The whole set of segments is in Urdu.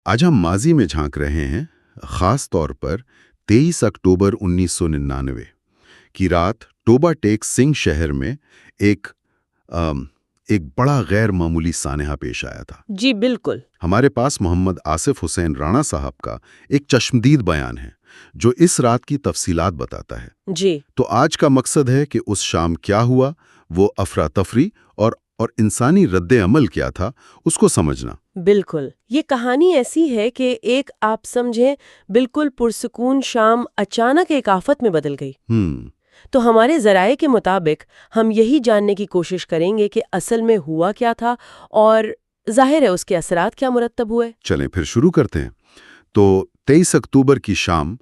آج ہم ماضی میں جھانک رہے ہیں، خاص طور پر 23 اکتوبر 1999 کی رات ٹوبا ٹیک سنگھ شہر میں ایک ایک بڑا غیر معمولی سانحہ پیش آیا تھا۔ جی بالکل۔ ہمارے پاس محمد آصف حسین رانا صاحب کا ایک چشمدید بیان ہے جو اس رات کی تفصیلات بتاتا ہے۔ جی تو آج کا مقصد ہے کہ اس شام کیا ہوا، وہ افراتفری اور انسانی رد عمل کیا تھا، اس کو سمجھنا۔ بالکل، یہ کہانی ایسی ہے کہ ایک آپ سمجھیں بالکل پرسکون شام اچانک ایک آفت میں بدل گئی۔ تو ہمارے ذرائع کے مطابق ہم یہی جاننے کی کوشش کریں گے کہ اصل میں ہوا کیا تھا اور ظاہر ہے اس کے اثرات کیا مرتب ہوئے۔ چلیں پھر شروع کرتے ہیں۔ تو 23 اکتوبر کی شام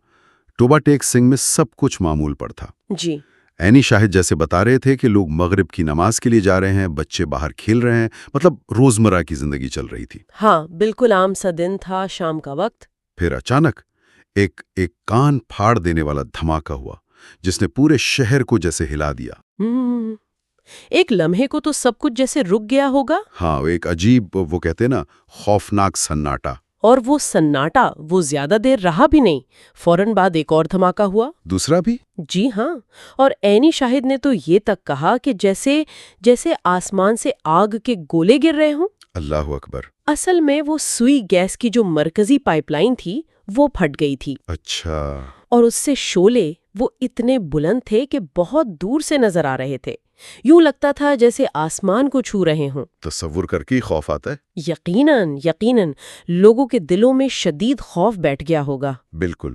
ٹوبا ٹیک سنگھ میں سب کچھ معمول پر تھا۔ جی عینی شاہد جیسے بتا رہے تھے کہ لوگ مغرب کی نماز کے لیے جا رہے ہیں، بچے باہر کھیل رہے ہیں، مطلب روزمرہ کی زندگی چل رہی تھی۔ ہاں بالکل عام سا دن تھا، شام کا وقت۔ پھر اچانک ایک کان پھاڑ دینے والا دھماکہ ہوا جس نے پورے شہر کو جیسے ہلا دیا۔ ایک لمحے کو تو سب کچھ جیسے رک گیا ہوگا۔ ہاں، ایک عجیب، وہ کہتے نا، خوفناک سناٹا۔ اور وہ سناٹا وہ زیادہ دیر رہا بھی نہیں، فوراً بعد ایک اور دھماکہ ہوا۔ دوسرا بھی؟ جی ہاں، اور عینی شاہد نے تو یہ تک کہا کہ جیسے آسمان سے آگ کے گولے گر رہے ہوں۔ اللہ اکبر! اصل میں وہ سوئی گیس کی جو مرکزی پائپ لائن تھی وہ پھٹ گئی تھی۔ اچھا۔ اور اس سے شعلے وہ اتنے بلند تھے کہ بہت دور سے نظر آ رہے تھے، یوں لگتا تھا جیسے آسمان کو چھو رہے ہوں۔ تصور کر کے خوف آتا ہے۔ یقیناً لوگوں کے دلوں میں شدید خوف بیٹھ گیا ہوگا۔ بالکل۔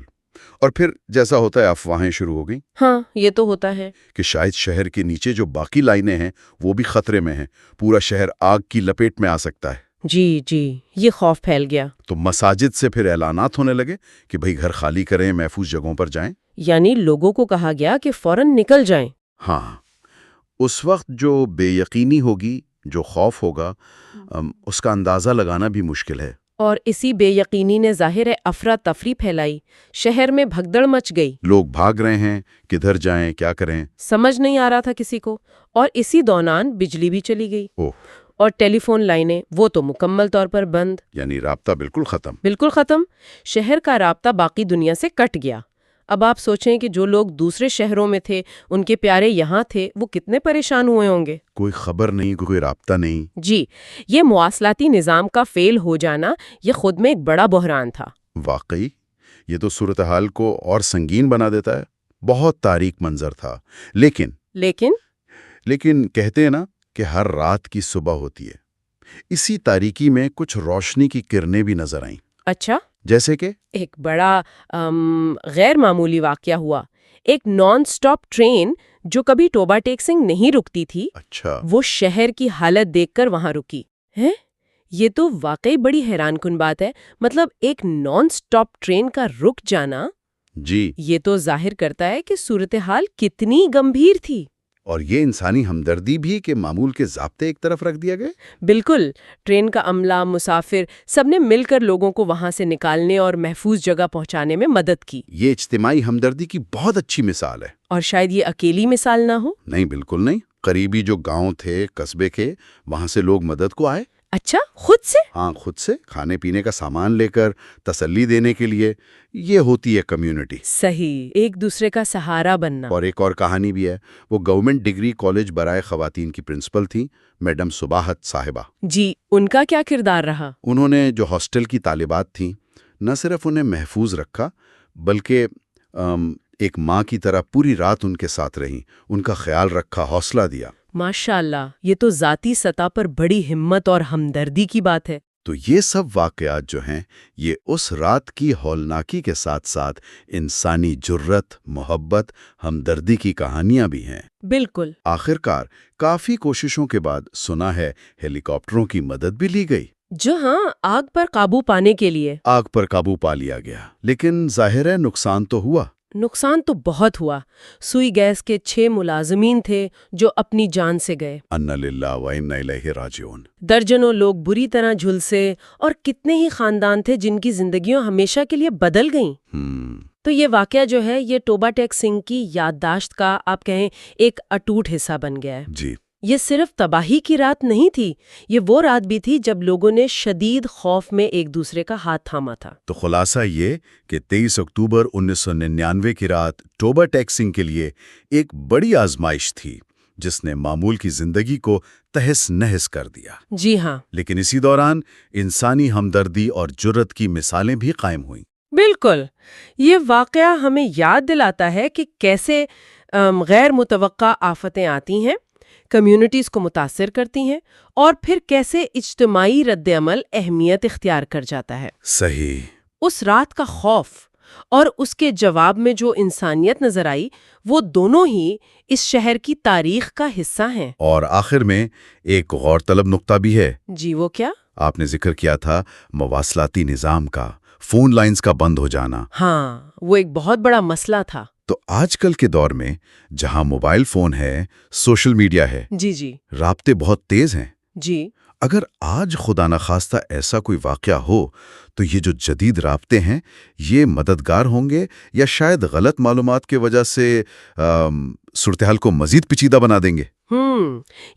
اور پھر جیسا ہوتا ہے افواہیں شروع ہو گئیں۔ ہاں یہ تو ہوتا ہے کہ شاید شہر کے نیچے جو باقی لائنیں ہیں وہ بھی خطرے میں ہیں، پورا شہر آگ کی لپیٹ میں آ سکتا ہے۔ جی یہ خوف پھیل گیا۔ تو مساجد سے پھر اعلانات ہونے لگے کہ بھئی گھر خالی کریں، محفوظ جگہوں پر جائیں۔ یعنی لوگوں کو کہا گیا کہ فوراً نکل جائیں۔ ہاں، اس وقت جو بے یقینی ہوگی، جو خوف ہوگا، اس کا اندازہ لگانا بھی مشکل ہے۔ اور اسی بے یقینی نے ظاہر افراتفری پھیلائی، شہر میں بھگدڑ مچ گئی۔ لوگ بھاگ رہے ہیں، کدھر جائیں، کیا کریں، سمجھ نہیں آ رہا تھا کسی کو۔ اور اسی دوران بجلی بھی چلی گئی، اور ٹیلی فون لائنیں وہ تو مکمل طور پر بند۔ یعنی رابطہ بالکل ختم۔ شہر کا رابطہ باقی دنیا سے کٹ گیا۔ اب آپ سوچیں کہ جو لوگ دوسرے شہروں میں تھے، ان کے پیارے یہاں تھے، وہ کتنے پریشان ہوئے ہوں گے۔ کوئی خبر نہیں، کوئی رابطہ نہیں۔ جی، یہ مواصلاتی نظام کا فیل ہو جانا یہ خود میں ایک بڑا بحران تھا۔ واقعی یہ تو صورتحال کو اور سنگین بنا دیتا ہے۔ بہت تاریک منظر تھا، لیکن کہتے ہیں نا کہ ہر رات کی صبح ہوتی ہے۔ اسی تاریکی میں کچھ روشنی کی کرنیں بھی نظر آئیں۔ اچھا؟ جیسے کہ ایک بڑا غیر معمولی واقعہ ہوا۔ ایک نان سٹاپ ٹرین جو کبھی ٹوبا ٹیک سنگھ نہیں رکتی تھی، اچھا، وہ شہر کی حالت دیکھ کر وہاں رکی ہے۔ یہ تو واقعی بڑی حیران کن بات ہے۔ مطلب ایک نان سٹاپ ٹرین کا رک جانا، جی، یہ تو ظاہر کرتا ہے کہ صورتحال کتنی گمبھیر تھی۔ اور یہ انسانی ہمدردی بھی کہ معمول کے ضابطے ایک طرف رکھ دیا گئے۔ بالکل، ٹرین کا عملہ، مسافر، سب نے مل کر لوگوں کو وہاں سے نکالنے اور محفوظ جگہ پہنچانے میں مدد کی۔ یہ اجتماعی ہمدردی کی بہت اچھی مثال ہے۔ اور شاید یہ اکیلی مثال نہ ہو۔ نہیں، بالکل نہیں۔ قریبی جو گاؤں تھے، قصبے کے، وہاں سے لوگ مدد کو آئے۔ اچھا، خود سے؟ ہاں، خود سے، کھانے پینے کا سامان لے کر، تسلی دینے کے لیے۔ یہ ہوتی ہے کمیونٹی۔ صحیح، ایک دوسرے کا سہارا بننا۔ اور ایک اور کہانی بھی ہے۔ وہ گورنمنٹ ڈگری کالج برائے خواتین کی پرنسپل تھیں، میڈم صباحت صاحبہ۔ جی، ان کا کیا کردار رہا؟ انہوں نے جو ہاسٹل کی طالبات تھیں، نہ صرف انہیں محفوظ رکھا، بلکہ ایک ماں کی طرح پوری رات ان کے ساتھ رہیں، ان کا خیال رکھا، حوصلہ دیا۔ ماشاءاللہ، یہ تو ذاتی سطح پر بڑی ہمت اور ہمدردی کی بات ہے۔ تو یہ سب واقعات جو ہیں، یہ اس رات کی ہولناکی کے ساتھ ساتھ انسانی جرت، محبت، ہمدردی کی کہانیاں بھی ہیں۔ بالکل۔ آخرکار کافی کوششوں کے بعد سنا ہے ہیلی کاپٹروں کی مدد بھی لی گئی۔ جو ہاں، آگ پر قابو پانے کے لیے۔ آگ پر قابو پا لیا گیا، لیکن ظاہر ہے نقصان تو ہوا۔ نقصان تو بہت ہوا۔ سوئی گیس کے 6 ملازمین تھے جو اپنی جان سے گئے۔ انا للہ و انا الیہ راجعون۔ درجنوں لوگ بری طرح جھلسے، اور کتنے ہی خاندان تھے جن کی زندگیوں ہمیشہ کے لیے بدل گئیں۔ تو یہ واقعہ جو ہے، یہ ٹوبا ٹیک سنگھ کی یادداشت کا آپ کہیں ایک اٹوٹ حصہ بن گیا ہے۔ جی۔ یہ صرف تباہی کی رات نہیں تھی، یہ وہ رات بھی تھی جب لوگوں نے شدید خوف میں ایک دوسرے کا ہاتھ تھاما تھا۔ تو خلاصہ یہ کہ 23 اکتوبر 1999 کی رات ٹوبا ٹیک سنگھ کے لیے ایک بڑی آزمائش تھی، جس نے معمول کی زندگی کو تہس نہس کر دیا۔ جی ہاں، لیکن اسی دوران انسانی ہمدردی اور جرت کی مثالیں بھی قائم ہوئیں۔ بالکل۔ یہ واقعہ ہمیں یاد دلاتا ہے کہ کیسے غیر متوقع آفتیں آتی ہیں، کمیونٹیز کو متاثر کرتی ہیں، اور پھر کیسے اجتماعی رد عمل اہمیت اختیار کر جاتا ہے۔ صحیح۔ اس رات کا خوف اور اس کے جواب میں جو انسانیت نظر آئی، وہ دونوں ہی اس شہر کی تاریخ کا حصہ ہیں۔ اور آخر میں ایک غور طلب نقطہ بھی ہے۔ جی، وہ کیا؟ آپ نے ذکر کیا تھا مواصلاتی نظام کا، فون لائنز کا بند ہو جانا۔ ہاں، وہ ایک بہت بڑا مسئلہ تھا۔ تو آج کل کے دور میں جہاں موبائل فون ہے، سوشل میڈیا ہے، جی رابطے بہت تیز ہیں۔ جی، اگر آج خدا نخواستہ ایسا کوئی واقعہ ہو تو یہ جو جدید رابطے ہیں یہ مددگار ہوں گے یا شاید غلط معلومات کی وجہ سے صورتحال کو مزید پیچیدہ بنا دیں گے؟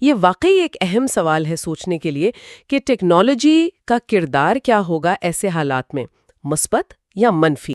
یہ واقعی ایک اہم سوال ہے سوچنے کے لیے کہ ٹیکنالوجی کا کردار کیا ہوگا ایسے حالات میں، مثبت یا منفی۔